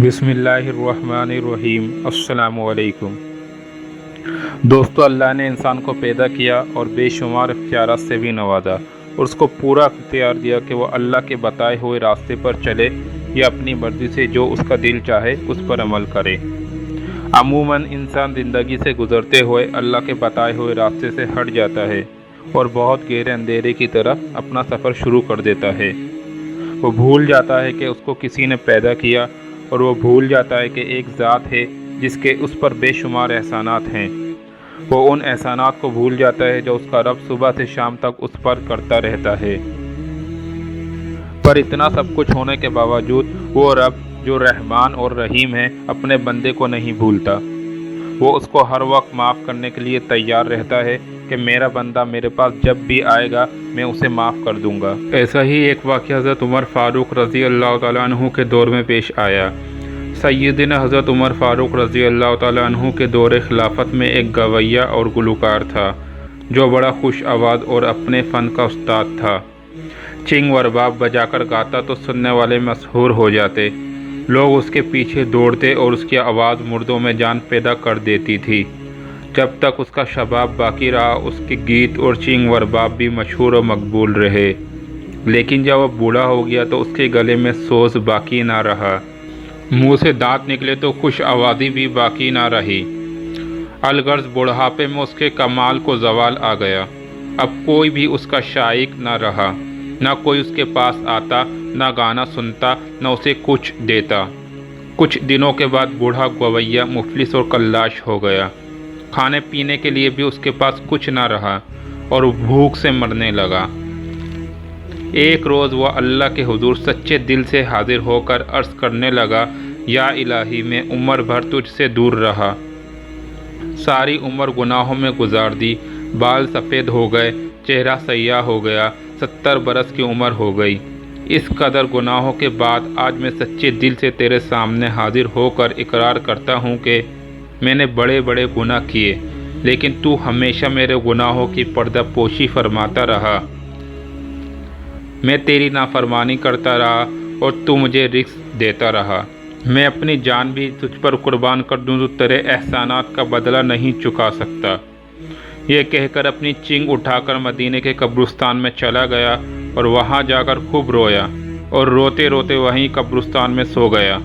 بسم اللہ الرحمن الرحیم۔ السلام علیکم دوستو، اللہ نے انسان کو پیدا کیا اور بے شمار اختیارات سے بھی نوازا اور اس کو پورا اختیار دیا کہ وہ اللہ کے بتائے ہوئے راستے پر چلے یا اپنی مرضی سے جو اس کا دل چاہے اس پر عمل کرے۔ عموماً انسان زندگی سے گزرتے ہوئے اللہ کے بتائے ہوئے راستے سے ہٹ جاتا ہے اور بہت گہرے اندھیرے کی طرف اپنا سفر شروع کر دیتا ہے۔ وہ بھول جاتا ہے کہ اس کو کسی نے پیدا کیا، اور وہ بھول جاتا ہے کہ ایک ذات ہے جس کے اس پر بے شمار احسانات ہیں۔ وہ ان احسانات کو بھول جاتا ہے جو اس کا رب صبح سے شام تک اس پر کرتا رہتا ہے۔ پر اتنا سب کچھ ہونے کے باوجود وہ رب جو رحمان اور رحیم ہے اپنے بندے کو نہیں بھولتا۔ وہ اس کو ہر وقت معاف کرنے کے لیے تیار رہتا ہے کہ میرا بندہ میرے پاس جب بھی آئے گا میں اسے معاف کر دوں گا۔ ایسا ہی ایک واقعہ حضرت عمر فاروق رضی اللہ تعالیٰ عنہ کے دور میں پیش آیا۔ سیدنا حضرت عمر فاروق رضی اللہ تعالیٰ عنہ کے دور خلافت میں ایک گویّا اور گلوکار تھا جو بڑا خوش آواز اور اپنے فن کا استاد تھا۔ چنگ و رباب بجا کر گاتا تو سننے والے مسحور ہو جاتے۔ لوگ اس کے پیچھے دوڑتے اور اس کی آواز مردوں میں جان پیدا کر دیتی تھی۔ جب تک اس کا شباب باقی رہا اس کے گیت اور چنگ و رباب بھی مشہور و مقبول رہے، لیکن جب وہ بوڑھا ہو گیا تو اس کے گلے میں سوز باقی نہ رہا، منہ سے دانت نکلے تو خوش آوازی بھی باقی نہ رہی۔ الغرض بڑھاپے میں اس کے کمال کو زوال آ گیا۔ اب کوئی بھی اس کا شائق نہ رہا، نہ کوئی اس کے پاس آتا، نہ گانا سنتا، نہ اسے کچھ دیتا۔ کچھ دنوں کے بعد بوڑھا گویّا مفلس اور کلاش ہو گیا۔ کھانے پینے کے لیے بھی اس کے پاس کچھ نہ رہا اور بھوک سے مرنے لگا۔ ایک روز وہ اللہ کے حضور سچے دل سے حاضر ہو کر عرض کرنے لگا، یا الہی میں عمر بھر تجھ سے دور رہا، ساری عمر گناہوں میں گزار دی، بال سفید ہو گئے، چہرہ سیاہ ہو گیا، 70 برس کی عمر ہو گئی۔ اس قدر گناہوں کے بعد آج میں سچے دل سے تیرے سامنے حاضر ہو کر اقرار کرتا ہوں کہ میں نے بڑے بڑے گناہ کیے، لیکن تو ہمیشہ میرے گناہوں کی پردہ پوشی فرماتا رہا۔ میں تیری نافرمانی کرتا رہا اور تو مجھے رزق دیتا رہا۔ میں اپنی جان بھی تجھ پر قربان کر دوں تو تیرے احسانات کا بدلہ نہیں چکا سکتا۔ یہ کہہ کر اپنی چنگ اٹھا کر مدینے کے قبرستان میں چلا گیا اور وہاں جا کر خوب رویا اور روتے روتے وہیں قبرستان میں سو گیا۔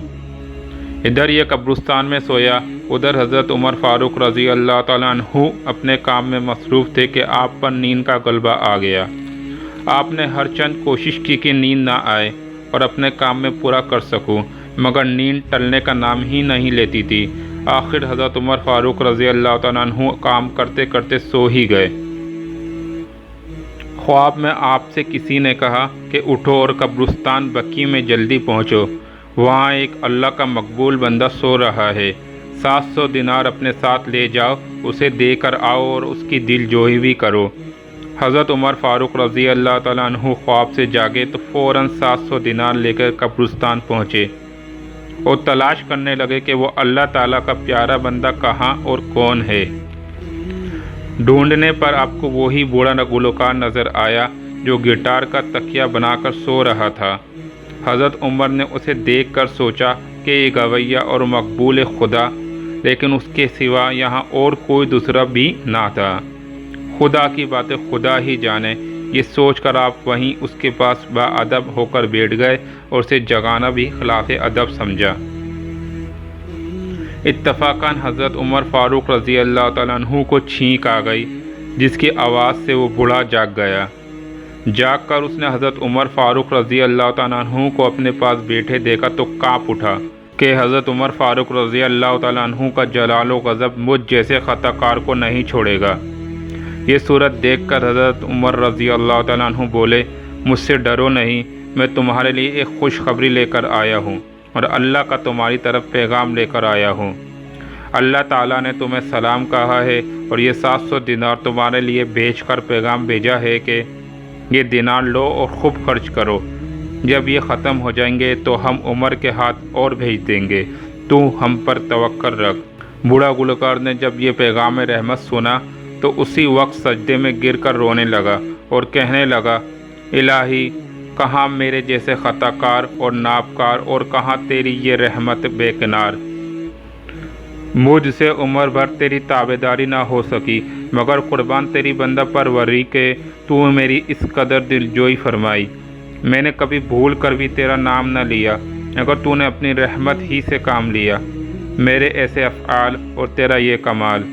ادھر یہ قبرستان میں سویا، ادھر حضرت عمر فاروق رضی اللہ تعالیٰ عنہ اپنے کام میں مصروف تھے کہ آپ پر نیند کا غلبہ آ گیا۔ آپ نے ہر چند کوشش کی کہ نیند نہ آئے اور اپنے کام میں پورا کر سکوں، مگر نیند ٹلنے کا نام ہی نہیں لیتی تھی۔ آخر حضرت عمر فاروق رضی اللہ تعالیٰ عنہ کام کرتے کرتے سو ہی گئے۔ خواب میں آپ سے کسی نے کہا کہ اٹھو اور قبرستان بقیع میں جلدی پہنچو، وہاں ایک اللہ کا مقبول بندہ سو رہا ہے، 700 دینار اپنے ساتھ لے جاؤ، اسے دے کر آؤ اور اس کی دل جوئی بھی کرو۔ حضرت عمر فاروق رضی اللہ تعالیٰ عنہ خواب سے جاگے تو فوراً 700 دینار لے کر قبرستان پہنچے اور تلاش کرنے لگے کہ وہ اللہ تعالیٰ کا پیارا بندہ کہاں اور کون ہے۔ ڈھونڈنے پر آپ کو وہی بوڑھا گلوکار نظر آیا جو گٹار کا تکیہ بنا کر سو رہا تھا۔ حضرت عمر نے اسے دیکھ کر سوچا کہ یہ گویّا اور مقبول خدا، لیکن اس کے سوا یہاں اور کوئی دوسرا بھی نہ تھا۔ خدا کی باتیں خدا ہی جانے، یہ سوچ کر آپ وہیں اس کے پاس با ادب ہو کر بیٹھ گئے اور اسے جگانا بھی خلاف ادب سمجھا۔ اتفاقاً حضرت عمر فاروق رضی اللہ تعالیٰ عنہ کو چھینک آ گئی، جس کی آواز سے وہ بوڑھا جاگ گیا۔ جاگ کر اس نے حضرت عمر فاروق رضی اللہ تعالیٰ عنہ کو اپنے پاس بیٹھے دیکھا تو کانپ اٹھا کہ حضرت عمر فاروق رضی اللہ تعالیٰ عنہ کا جلال و غضب مجھ جیسے خطا کار کو نہیں چھوڑے گا۔ یہ صورت دیکھ کر حضرت عمر رضی اللہ تعالیٰ عنہ بولے، مجھ سے ڈرو نہیں، میں تمہارے لیے ایک خوشخبری لے کر آیا ہوں اور اللہ کا تمہاری طرف پیغام لے کر آیا ہوں۔ اللہ تعالیٰ نے تمہیں سلام کہا ہے اور یہ 700 دینار تمہارے لیے بھیج کر پیغام بھیجا ہے کہ یہ دینار لو اور خوب خرچ کرو، جب یہ ختم ہو جائیں گے تو ہم عمر کے ہاتھ اور بھیج دیں گے، تو ہم پر توکل رکھ۔ بوڑھا گلوکار نے جب یہ پیغام رحمت سنا تو اسی وقت سجدے میں گر کر رونے لگا اور کہنے لگا، الہی کہاں میرے جیسے خطا کار اور نابکار، اور کہاں تیری یہ رحمت بے کنار۔ مجھ سے عمر بھر تیری تابعداری نہ ہو سکی، مگر قربان تیری بندہ پروری کے تو میری اس قدر دلجوئی فرمائی۔ میں نے کبھی بھول کر بھی تیرا نام نہ لیا، مگر تو نے اپنی رحمت ہی سے کام لیا۔ میرے ایسے افعال اور تیرا یہ کمال،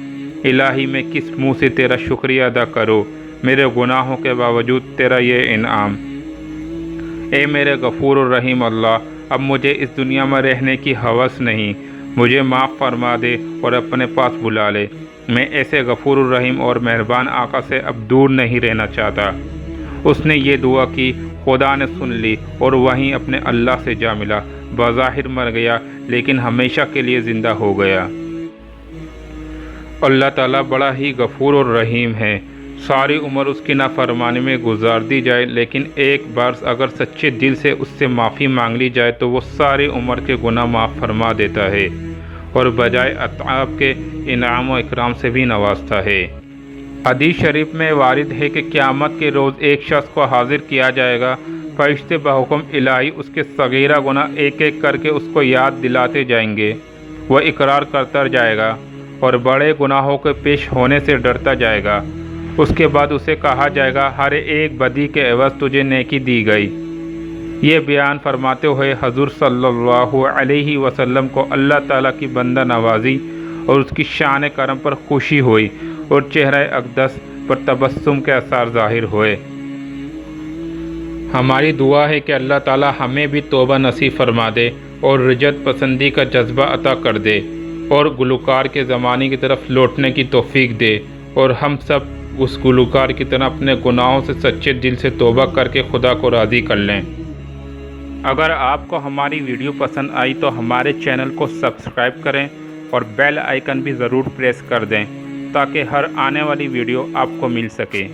الہی میں کس منہ سے تیرا شکریہ ادا کرو، میرے گناہوں کے باوجود تیرا یہ انعام۔ اے میرے غفور الرحیم اللہ، اب مجھے اس دنیا میں رہنے کی ہوس نہیں، مجھے معاف فرما دے اور اپنے پاس بلا لے۔ میں ایسے غفور الرحیم اور مہربان آقا سے اب دور نہیں رہنا چاہتا۔ اس نے یہ دعا کی، خدا نے سن لی اور وہیں اپنے اللہ سے جا ملا۔ بظاہر مر گیا لیکن ہمیشہ کے لیے زندہ ہو گیا۔ اللہ تعالیٰ بڑا ہی غفور الرحیم ہے۔ ساری عمر اس کی نافرمانی میں گزار دی جائے، لیکن ایک بار اگر سچے دل سے اس سے معافی مانگ لی جائے تو وہ ساری عمر کے گناہ معاف فرما دیتا ہے، اور بجائے عطاب کے انعام و اکرام سے بھی نوازتا ہے۔ حدیث شریف میں وارد ہے کہ قیامت کے روز ایک شخص کو حاضر کیا جائے گا، فرشتے بحکم الہی اس کے صغیرہ گناہ ایک ایک کر کے اس کو یاد دلاتے جائیں گے۔ وہ اقرار کرتا جائے گا اور بڑے گناہوں کے پیش ہونے سے ڈرتا جائے گا۔ اس کے بعد اسے کہا جائے گا، ہر ایک بدی کے عوض تجھے نیکی دی گئی۔ یہ بیان فرماتے ہوئے حضور صلی اللہ علیہ وسلم کو اللہ تعالیٰ کی بندہ نوازی اور اس کی شان کرم پر خوشی ہوئی، اور چہرہ اقدس پر تبسم کے اثار ظاہر ہوئے۔ ہماری دعا ہے کہ اللہ تعالیٰ ہمیں بھی توبہ نصیب فرما دے اور رجت پسندی کا جذبہ عطا کر دے، اور گلوکار کے زمانے کی طرف لوٹنے کی توفیق دے، اور ہم سب اس گلوکار کی طرح اپنے گناہوں سے سچے دل سے توبہ کر کے خدا کو راضی کر لیں۔ اگر آپ کو ہماری ویڈیو پسند آئی تو ہمارے چینل کو سبسکرائب کریں اور بیل آئیکن بھی ضرور پریس کر دیں تاکہ ہر آنے والی ویڈیو آپ کو مل سکے۔